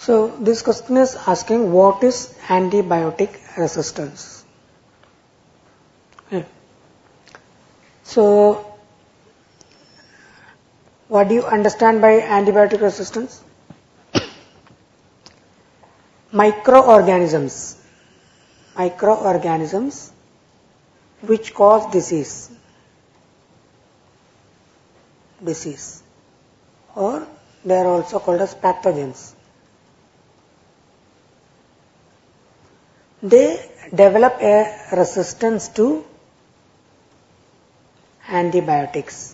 So this question is asking what is antibiotic resistance. Okay. So what do you understand by antibiotic resistance? Microorganisms which cause disease or they are also called as pathogens. They develop a resistance to antibiotics.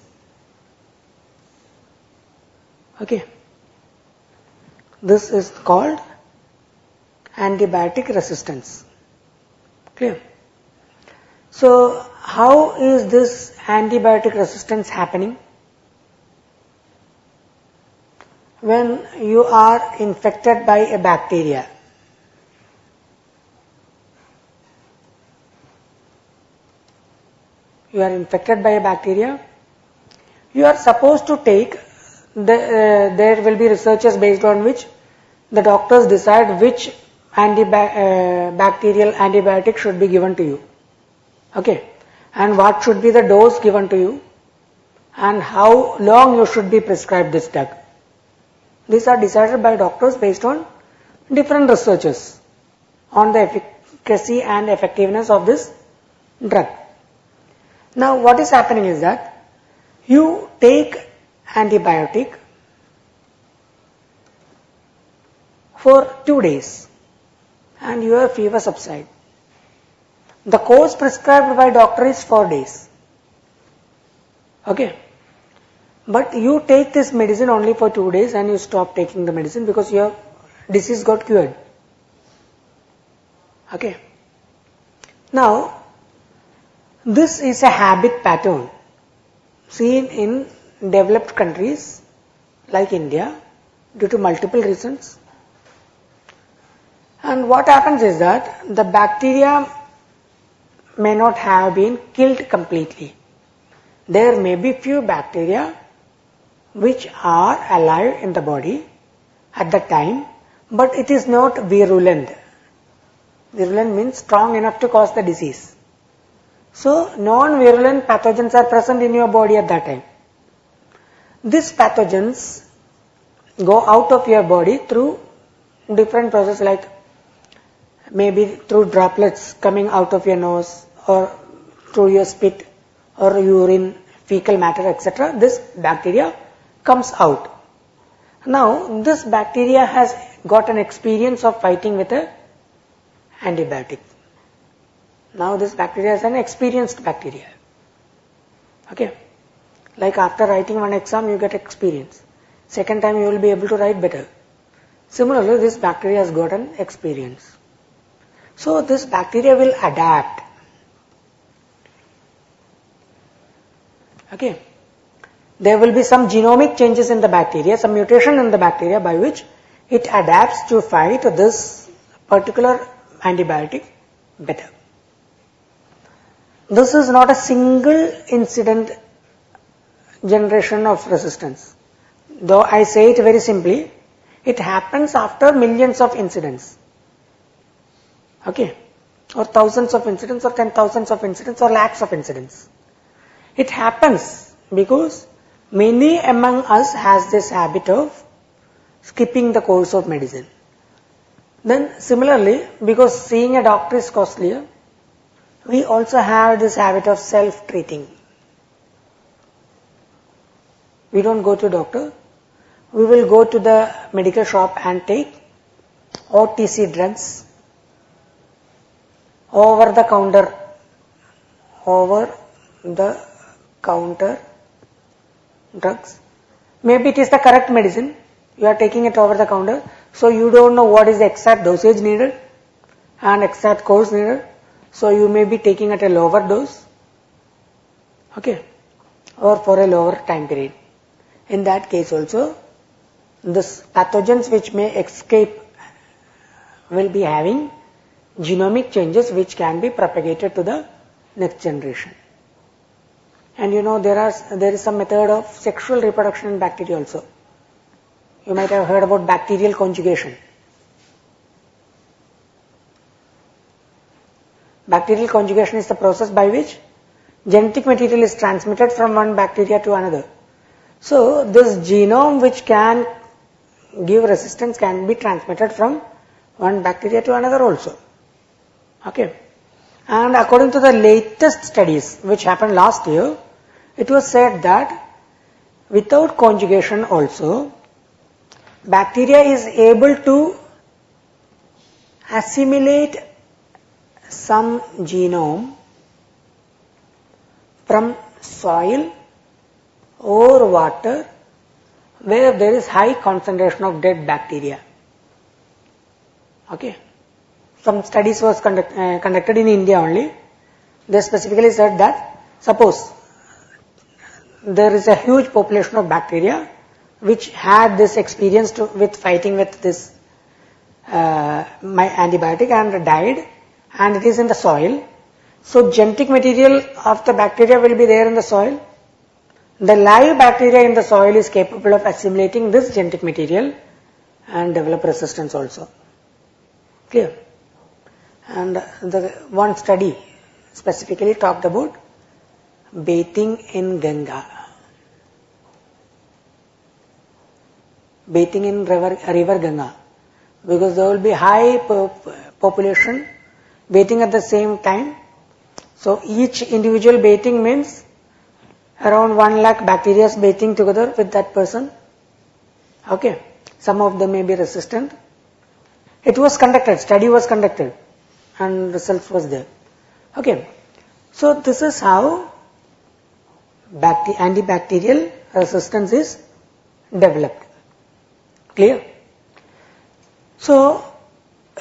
Okay. This is called antibiotic resistance. Clear? So, how is this antibiotic resistance happening? When you are infected by a bacteria. You are infected by a bacteria. You are supposed to take, there will be researches based on which the doctors decide which bacterial antibiotic should be given to you. Okay. And what should be the dose given to you and how long you should be prescribed this drug. These are decided by doctors based on different researches on the efficacy and effectiveness of this drug. Now what is happening is that you take antibiotic for 2 days and your fever subsides. The course prescribed by doctor is 4 days. Okay. But you take this medicine only for 2 days and you stop taking the medicine because your disease got cured. Okay. Now, this is a habit pattern seen in developed countries like India due to multiple reasons. And what happens is that the bacteria may not have been killed completely. There may be few bacteria which are alive in the body at that time, but it is not virulent. Virulent means strong enough to cause the disease. So, non-virulent pathogens are present in your body at that time. These pathogens go out of your body through different processes like maybe through droplets coming out of your nose or through your spit or urine, fecal matter, etc. This bacteria comes out. Now, this bacteria has got an experience of fighting with an antibiotic. Now, this bacteria is an experienced bacteria. Okay. Like after writing one exam, you get experience. Second time, you will be able to write better. Similarly, this bacteria has got an experience. So, this bacteria will adapt. Okay. There will be some genomic changes in the bacteria, some mutation in the bacteria by which it adapts to fight this particular antibiotic better. This is not a single incident generation of resistance. Though I say it very simply, it happens after millions of incidents. Okay. Or thousands of incidents or 10,000s of incidents or lakhs of incidents. It happens because many among us has this habit of skipping the course of medicine. Then similarly, because seeing a doctor is costlier, we also have this habit of self-treating. We don't go to a doctor. We will go to the medical shop and take OTC drugs, over the counter drugs. Maybe it is the correct medicine. You are taking it over the counter. So you don't know what is the exact dosage needed and exact course needed. So you may be taking at a lower dose. Okay. Or for a lower time period. In that case also, this pathogens which may escape will be having genomic changes which can be propagated to the next generation. And you know there is some method of sexual reproduction in bacteria also. You might have heard about bacterial conjugation. Bacterial conjugation is the process by which genetic material is transmitted from one bacteria to another. So this genome which can give resistance can be transmitted from one bacteria to another also. Okay. And according to the latest studies which happened last year, it was said that without conjugation also, bacteria is able to assimilate some genome from soil or water where there is high concentration of dead bacteria. Okay. Some studies was conducted in India only. They specifically said that suppose there is a huge population of bacteria which had this experience with fighting with this antibiotic and died, and it is in the soil. So genetic material of the bacteria will be there in the soil. The live bacteria in the soil is capable of assimilating this genetic material and develop resistance also. Clear? And the one study specifically talked about bathing in Ganga. Bathing in river Ganga. Because there will be high population bathing at the same time. So each individual bathing means around 1 lakh bacteria bathing together with that person. Okay. Some of them may be resistant. It was conducted, study was conducted, and results was there. Okay. So this is how antibacterial resistance is developed. Clear? So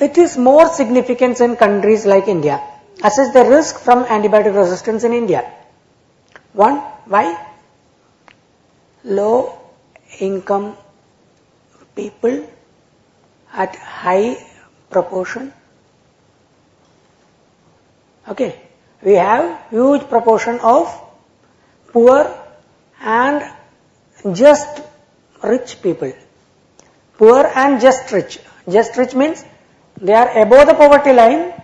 it is more significant in countries like India. Assess the risk from antibiotic resistance in India. 1. Why? Low income people at high proportion. Okay. We have huge proportion of poor and just rich people. Poor and just rich. Just rich means they are above the poverty line.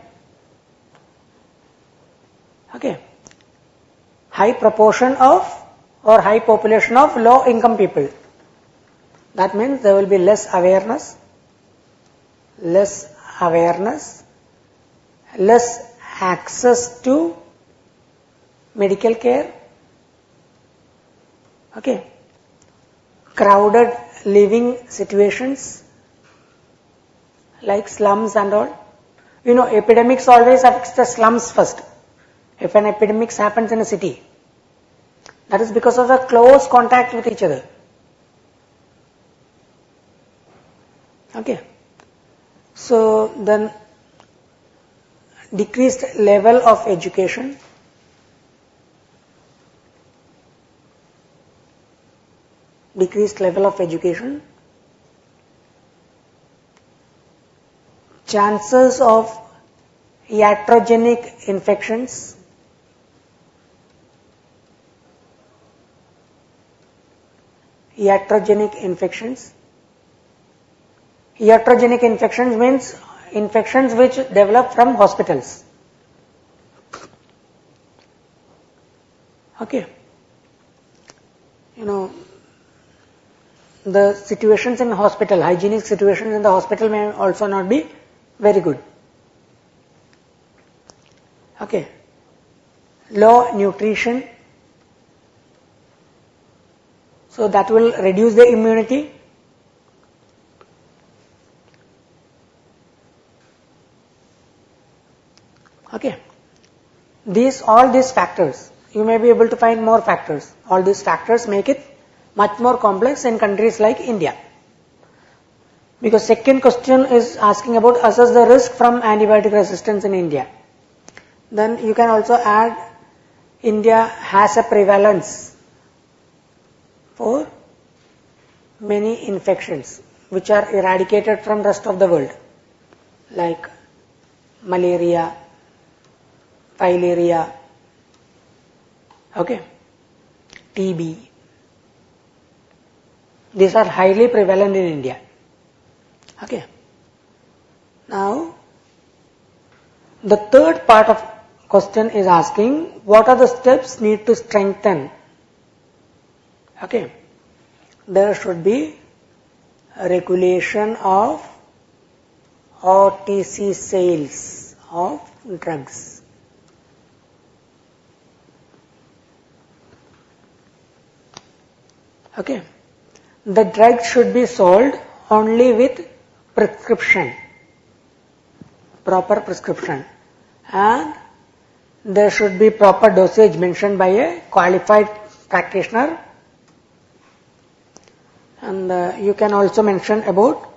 Okay. High proportion of or high population of low income people. That means there will be less awareness, less access to medical care. Okay. Crowded living situations like slums and all. You know, epidemics always affects the slums first. If an epidemic happens in a city, that is because of the close contact with each other. Okay. So then decreased level of education. Decreased level of education. Chances of iatrogenic infections. Iatrogenic infections. Iatrogenic infections means infections which develop from hospitals. Okay. You know, the situations in hospital, hygienic situations in the hospital may also not be very good. Okay. Low nutrition. So that will reduce the immunity. Okay. All these factors, you may be able to find more factors. All these factors make it much more complex in countries like India. Because second question is asking about assess the risk from antibiotic resistance in India. Then you can also add India has a prevalence for many infections which are eradicated from rest of the world, like malaria, filaria, okay, TB. These are highly prevalent in India. Okay. Now, the third part of question is asking, what are the steps need to strengthen? Okay. There should be a regulation of OTC sales of drugs. Okay. The drug should be sold only with prescription, proper prescription, and there should be proper dosage mentioned by a qualified practitioner. And you can also mention about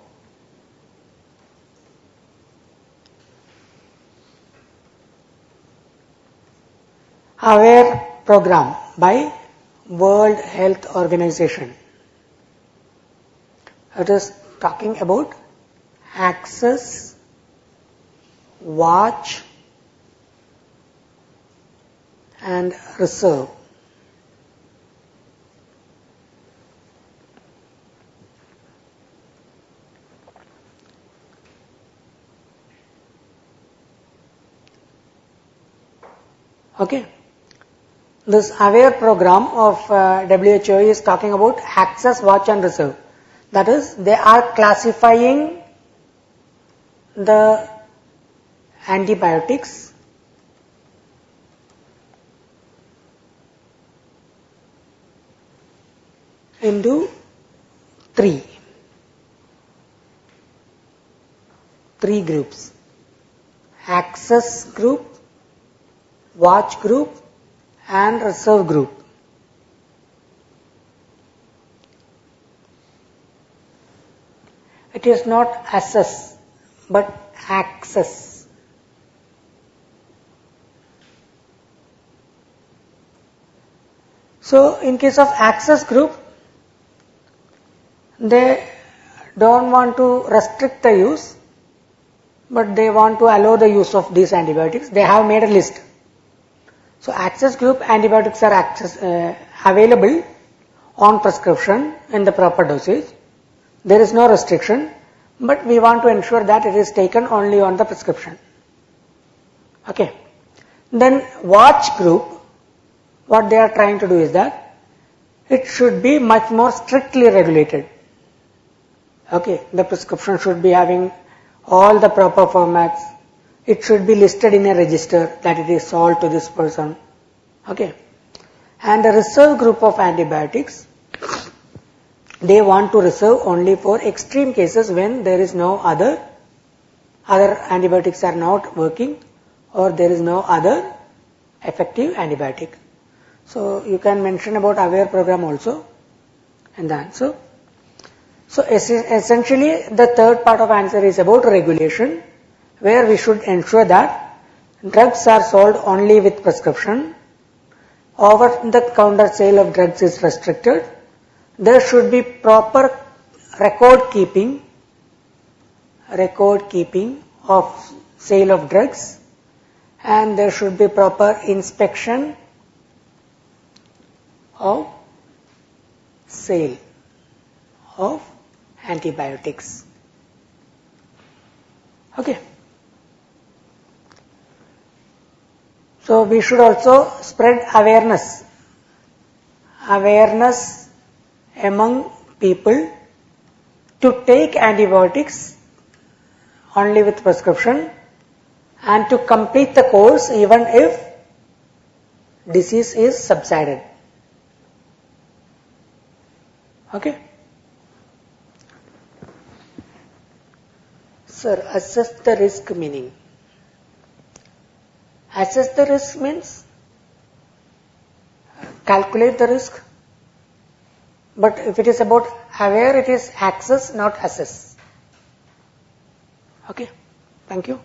AWARE program by World Health Organization. It is talking about access, watch, and reserve. Okay. This AWARE program of WHO is talking about access, watch and reserve. That is, they are classifying the antibiotics into three groups: access group, watch group and reserve group. It is not assess but access. So in case of access group, they don't want to restrict the use, but they want to allow the use of these antibiotics. They have made a list. So access group antibiotics are available on prescription in the proper dosage. There is no restriction, but we want to ensure that it is taken only on the prescription. Okay. Then watch group, what they are trying to do is that it should be much more strictly regulated. Okay. The prescription should be having all the proper formats. It should be listed in a register that it is sold to this person. Okay. And the reserve group of antibiotics, they want to reserve only for extreme cases when there is no other antibiotics are not working or there is no other effective antibiotic. So you can mention about AWARE program also in the answer. So essentially the third part of answer is about regulation, where we should ensure that drugs are sold only with prescription. Over the counter sale of drugs is restricted. There should be proper record keeping of sale of drugs, and there should be proper inspection of sale of antibiotics. Okay. So we should also spread awareness among people to take antibiotics only with prescription and to complete the course even if disease is subsided. Okay. Sir, assess the risk meaning. Assess the risk means calculate the risk. But if it is about AWARE, it is access, not assess. Okay. Thank you.